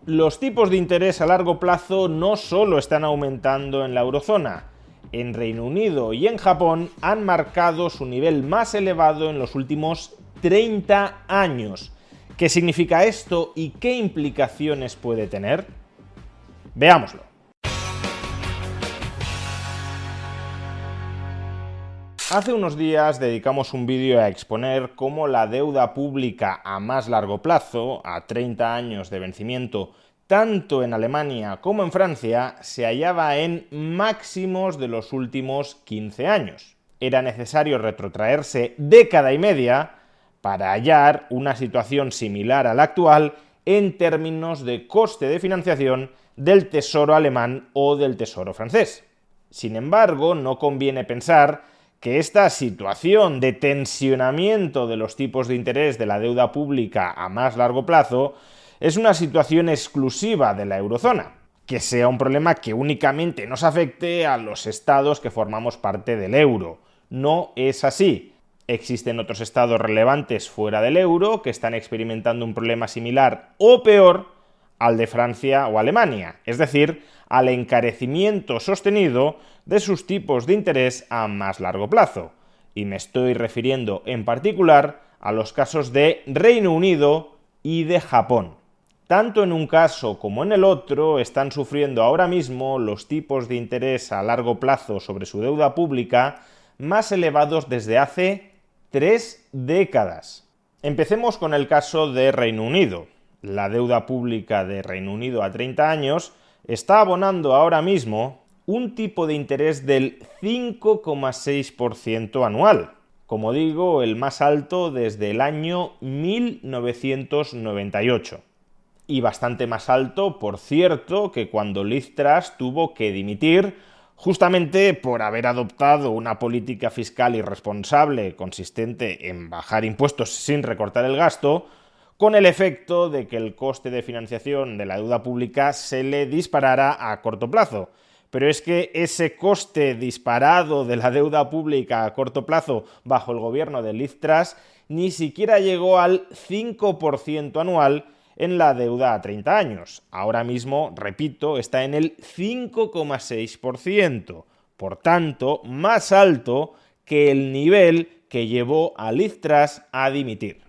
Los tipos de interés a largo plazo no solo están aumentando en la eurozona. En Reino Unido y en Japón han marcado su nivel más elevado en los últimos 30 años. ¿Qué significa esto y qué implicaciones puede tener? Veámoslo. Hace unos días dedicamos un vídeo a exponer cómo la deuda pública a más largo plazo, a 30 años de vencimiento, tanto en Alemania como en Francia, se hallaba en máximos de los últimos 15 años. Era necesario retrotraerse década y media para hallar una situación similar a la actual en términos de coste de financiación del Tesoro alemán o del Tesoro francés. Sin embargo, no conviene pensar que esta situación de tensionamiento de los tipos de interés de la deuda pública a más largo plazo es una situación exclusiva de la eurozona, que sea un problema que únicamente nos afecte a los estados que formamos parte del euro. No es así. Existen otros estados relevantes fuera del euro que están experimentando un problema similar o peor al de Francia o Alemania, es decir, al encarecimiento sostenido de sus tipos de interés a más largo plazo. Y me estoy refiriendo en particular a los casos de Reino Unido y de Japón. Tanto en un caso como en el otro están sufriendo ahora mismo los tipos de interés a largo plazo sobre su deuda pública más elevados desde hace 3 décadas. Empecemos con el caso de Reino Unido. La deuda pública de Reino Unido a 30 años está abonando ahora mismo un tipo de interés del 5,6% anual. Como digo, el más alto desde el año 1998. Y bastante más alto, por cierto, que cuando Liz Truss tuvo que dimitir justamente por haber adoptado una política fiscal irresponsable consistente en bajar impuestos sin recortar el gasto, con el efecto de que el coste de financiación de la deuda pública se le disparara a corto plazo. Pero es que ese coste disparado de la deuda pública a corto plazo bajo el gobierno de Liz Truss ni siquiera llegó al 5% anual en la deuda a 30 años. Ahora mismo, repito, está en el 5,6%. Por tanto, más alto que el nivel que llevó a Liz Truss a dimitir.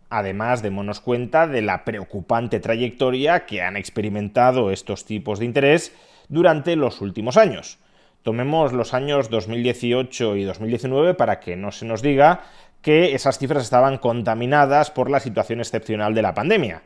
Además, démonos cuenta de la preocupante trayectoria que han experimentado estos tipos de interés durante los últimos años. Tomemos los años 2018 y 2019 para que no se nos diga que esas cifras estaban contaminadas por la situación excepcional de la pandemia.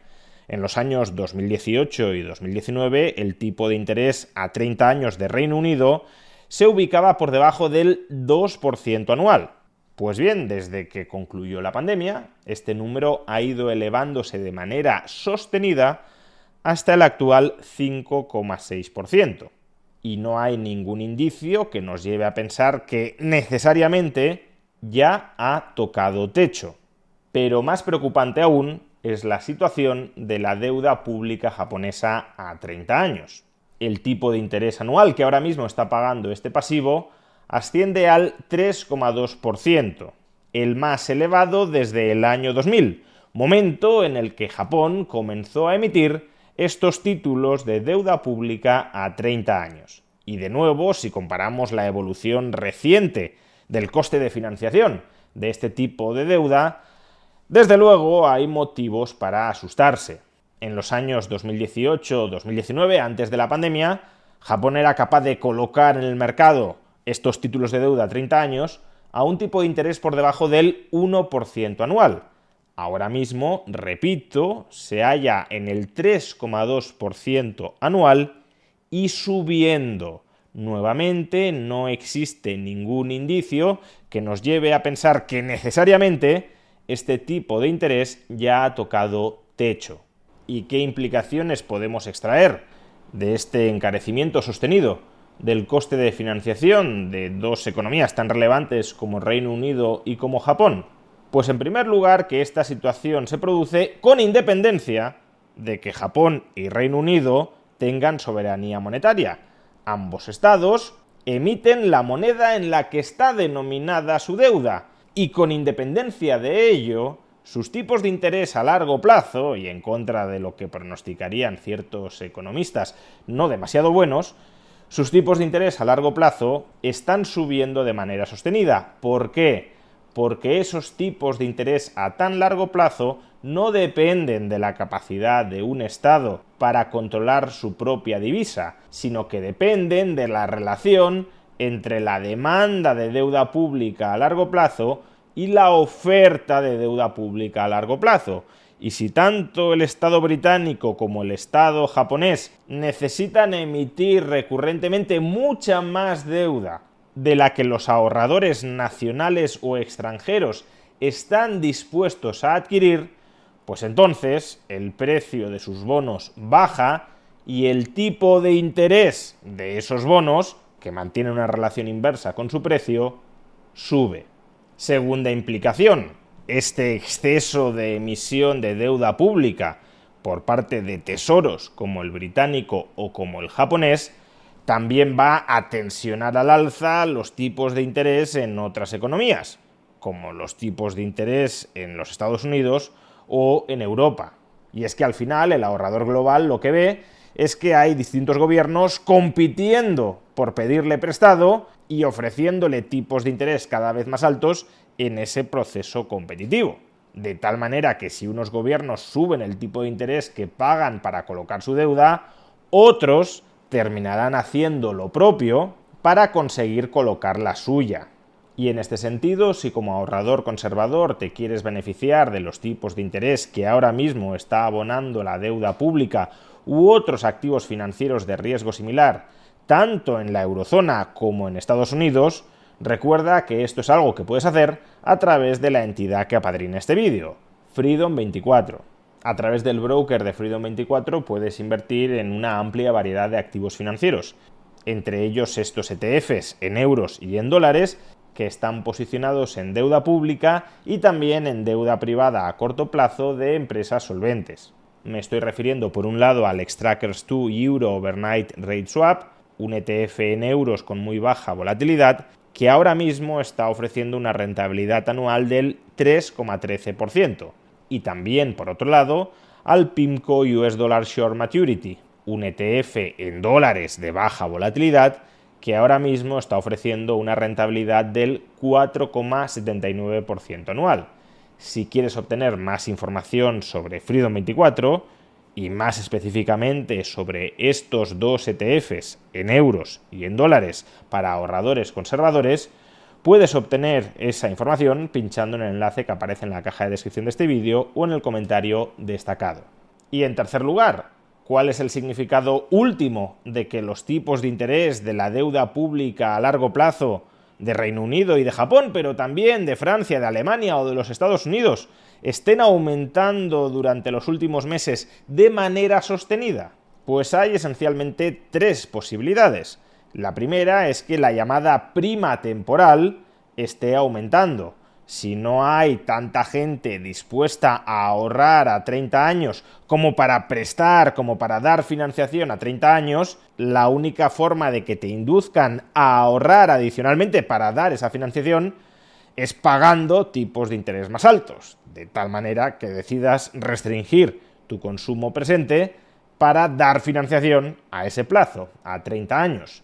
En los años 2018 y 2019, el tipo de interés a 30 años de Reino Unido se ubicaba por debajo del 2% anual. Pues bien, desde que concluyó la pandemia, este número ha ido elevándose de manera sostenida hasta el actual 5,6%. Y no hay ningún indicio que nos lleve a pensar que necesariamente ya ha tocado techo. Pero más preocupante aún es la situación de la deuda pública japonesa a 30 años. El tipo de interés anual que ahora mismo está pagando este pasivo asciende al 3,2%, el más elevado desde el año 2000, momento en el que Japón comenzó a emitir estos títulos de deuda pública a 30 años. Y de nuevo, si comparamos la evolución reciente del coste de financiación de este tipo de deuda, desde luego hay motivos para asustarse. En los años 2018-2019, antes de la pandemia, Japón era capaz de colocar en el mercado estos títulos de deuda a 30 años a un tipo de interés por debajo del 1% anual. Ahora mismo, repito, se halla en el 3,2% anual y subiendo. Nuevamente, no existe ningún indicio que nos lleve a pensar que necesariamente este tipo de interés ya ha tocado techo. ¿Y qué implicaciones podemos extraer de este encarecimiento sostenido del coste de financiación de dos economías tan relevantes como Reino Unido y como Japón? Pues en primer lugar que esta situación se produce con independencia de que Japón y Reino Unido tengan soberanía monetaria. Ambos estados emiten la moneda en la que está denominada su deuda y con independencia de ello Sus tipos de interés a largo plazo, y en contra de lo que pronosticarían ciertos economistas no demasiado buenos, sus tipos de interés a largo plazo están subiendo de manera sostenida. ¿Por qué? Porque esos tipos de interés a tan largo plazo no dependen de la capacidad de un Estado para controlar su propia divisa, sino que dependen de la relación entre la demanda de deuda pública a largo plazo y la oferta de deuda pública a largo plazo. Y si tanto el Estado británico como el Estado japonés necesitan emitir recurrentemente mucha más deuda de la que los ahorradores nacionales o extranjeros están dispuestos a adquirir, pues entonces el precio de sus bonos baja y el tipo de interés de esos bonos, que mantiene una relación inversa con su precio, sube. Segunda implicación, este exceso de emisión de deuda pública por parte de tesoros como el británico o como el japonés también va a tensionar al alza los tipos de interés en otras economías, como los tipos de interés en los Estados Unidos o en Europa. Y es que al final el ahorrador global lo que ve es que hay distintos gobiernos compitiendo por pedirle prestado y ofreciéndole tipos de interés cada vez más altos en ese proceso competitivo. De tal manera que si unos gobiernos suben el tipo de interés que pagan para colocar su deuda, otros terminarán haciendo lo propio para conseguir colocar la suya. Y en este sentido, si como ahorrador conservador te quieres beneficiar de los tipos de interés que ahora mismo está abonando la deuda pública u otros activos financieros de riesgo similar, tanto en la eurozona como en Estados Unidos, recuerda que esto es algo que puedes hacer a través de la entidad que apadrina este vídeo, Freedom24. A través del broker de Freedom24 puedes invertir en una amplia variedad de activos financieros, entre ellos estos ETFs en euros y en dólares, que están posicionados en deuda pública y también en deuda privada a corto plazo de empresas solventes. Me estoy refiriendo por un lado al Xtrackers 2 Euro Overnight Rate Swap, un ETF en euros con muy baja volatilidad, que ahora mismo está ofreciendo una rentabilidad anual del 3,13%. Y también, por otro lado, al PIMCO US Dollar Short Maturity, un ETF en dólares de baja volatilidad, que ahora mismo está ofreciendo una rentabilidad del 4,79% anual. Si quieres obtener más información sobre Freedom24 y más específicamente sobre estos dos ETFs en euros y en dólares para ahorradores conservadores, puedes obtener esa información pinchando en el enlace que aparece en la caja de descripción de este vídeo o en el comentario destacado. Y en tercer lugar, ¿cuál es el significado último de que los tipos de interés de la deuda pública a largo plazo de Reino Unido y de Japón, pero también de Francia, de Alemania o de los Estados Unidos, estén aumentando durante los últimos meses de manera sostenida? Pues hay esencialmente tres posibilidades. La primera es que la llamada prima temporal esté aumentando. Si no hay tanta gente dispuesta a ahorrar a 30 años como para prestar, como para dar financiación a 30 años, la única forma de que te induzcan a ahorrar adicionalmente para dar esa financiación es pagando tipos de interés más altos, de tal manera que decidas restringir tu consumo presente para dar financiación a ese plazo, a 30 años.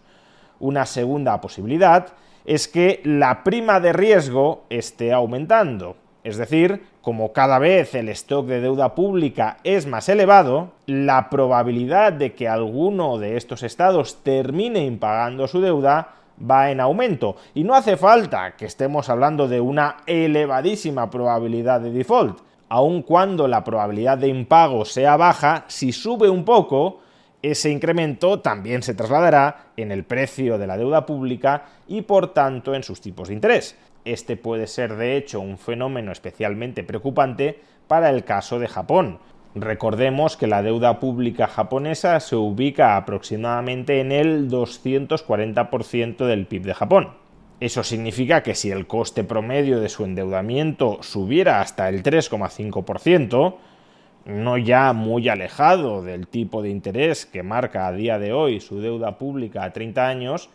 Una segunda posibilidad es que la prima de riesgo esté aumentando. Es decir, como cada vez el stock de deuda pública es más elevado, la probabilidad de que alguno de estos estados termine impagando su deuda va en aumento. Y no hace falta que estemos hablando de una elevadísima probabilidad de default. Aun cuando la probabilidad de impago sea baja, si sube un poco, ese incremento también se trasladará en el precio de la deuda pública y por tanto en sus tipos de interés. Este puede ser de hecho un fenómeno especialmente preocupante para el caso de Japón. Recordemos que la deuda pública japonesa se ubica aproximadamente en el 240% del PIB de Japón. Eso significa que si el coste promedio de su endeudamiento subiera hasta el 3,5%, no ya muy alejado del tipo de interés que marca a día de hoy su deuda pública a 30 años,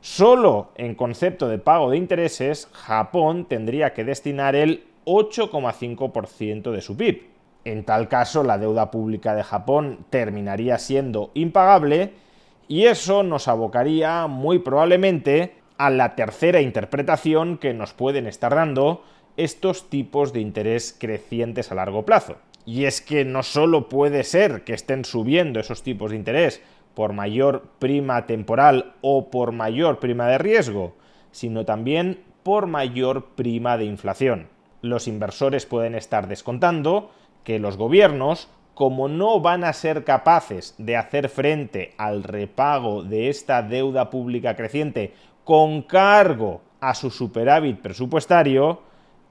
solo en concepto de pago de intereses, Japón tendría que destinar el 8,5% de su PIB. En tal caso, la deuda pública de Japón terminaría siendo impagable y eso nos abocaría muy probablemente a la tercera interpretación que nos pueden estar dando estos tipos de interés crecientes a largo plazo. Y es que no solo puede ser que estén subiendo esos tipos de interés por mayor prima temporal o por mayor prima de riesgo, sino también por mayor prima de inflación. Los inversores pueden estar descontando que los gobiernos, como no van a ser capaces de hacer frente al repago de esta deuda pública creciente con cargo a su superávit presupuestario,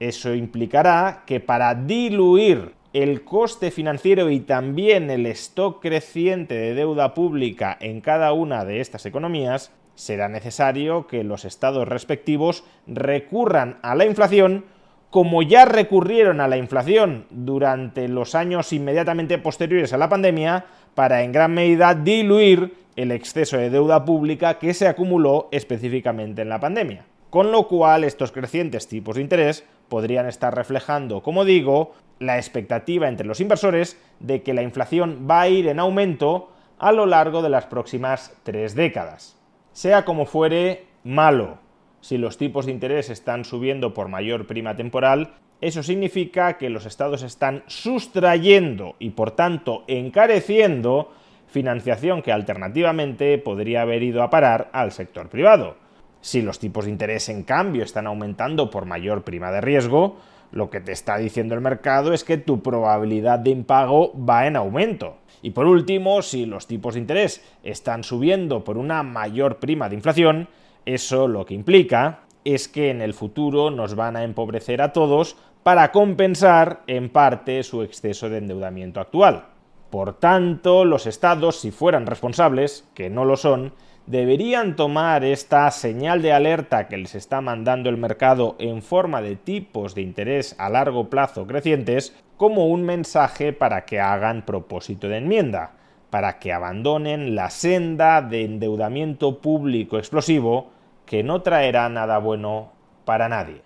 eso implicará que para diluir el coste financiero y también el stock creciente de deuda pública en cada una de estas economías, será necesario que los estados respectivos recurran a la inflación como ya recurrieron a la inflación durante los años inmediatamente posteriores a la pandemia, para en gran medida diluir el exceso de deuda pública que se acumuló específicamente en la pandemia. Con lo cual, estos crecientes tipos de interés podrían estar reflejando, como digo, la expectativa entre los inversores de que la inflación va a ir en aumento a lo largo de las próximas 3 décadas. Sea como fuere, malo. Si los tipos de interés están subiendo por mayor prima temporal, eso significa que los estados están sustrayendo y por tanto encareciendo financiación que alternativamente podría haber ido a parar al sector privado. Si los tipos de interés en cambio están aumentando por mayor prima de riesgo, lo que te está diciendo el mercado es que tu probabilidad de impago va en aumento. Y por último, si los tipos de interés están subiendo por una mayor prima de inflación, eso lo que implica es que en el futuro nos van a empobrecer a todos para compensar en parte su exceso de endeudamiento actual. Por tanto, los estados, si fueran responsables, que no lo son, deberían tomar esta señal de alerta que les está mandando el mercado en forma de tipos de interés a largo plazo crecientes como un mensaje para que hagan propósito de enmienda, para que abandonen la senda de endeudamiento público explosivo que no traerá nada bueno para nadie.